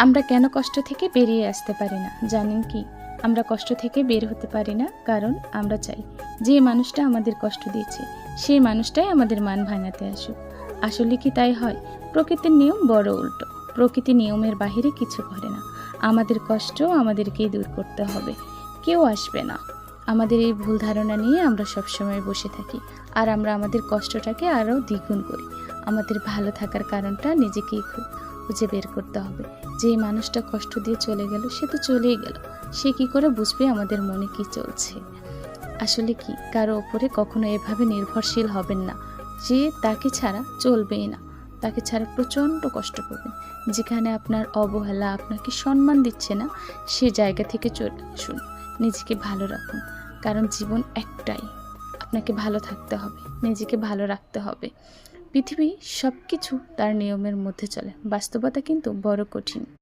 আমরা কেন কষ্ট থেকে বেরিয়ে আসতে পারি না জানেন কি? আমরা কষ্ট থেকে বের হতে পারি না কারণ আমরা চাই যে মানুষটা আমাদের কষ্ট দিয়েছে সেই মানুষটাই আমাদের মান ভাঙাতে আসুক। আসলে কি তাই হয়? প্রকৃতির নিয়ম বড় উল্টো। প্রকৃতি নিয়মের বাহিরে কিছু করে না। আমাদের কষ্ট আমাদেরকেই দূর করতে হবে, কেউ আসবে না। আমাদের এই ভুল ধারণা নিয়ে আমরা সবসময় বসে থাকি, আর আমরা আমাদের কষ্টটাকে আরও দ্বিগুণ করি। আমাদের ভালো থাকার কারণটা নিজেকেই খুঁজে বের করতে হবে। যে মানুষটা কষ্ট দিয়ে চলে গেল সে তো চলেই গেল, সে কি করে বুঝবে আমাদের মনে কি চলছে? আসলে কি, কারো ওপরে কখনো এভাবে নির্ভরশীল হবেন না যে তাকে ছাড়া চলবেই না। তাকে ছাড়া প্রচণ্ড কষ্ট করবেন। যেখানে আপনার অবহেলা আপনাকে সম্মান দিচ্ছে না, সে জায়গা থেকে চলে আসুন। নিজেকে ভালো রাখুন, কারণ জীবন একটাই। আপনাকে ভালো থাকতে হবে, নিজেকে ভালো রাখতে হবে। পৃথিবী সব কিছু তার নিয়মের মধ্যে চলে, বাস্তবতা কিন্তু বড় কঠিন।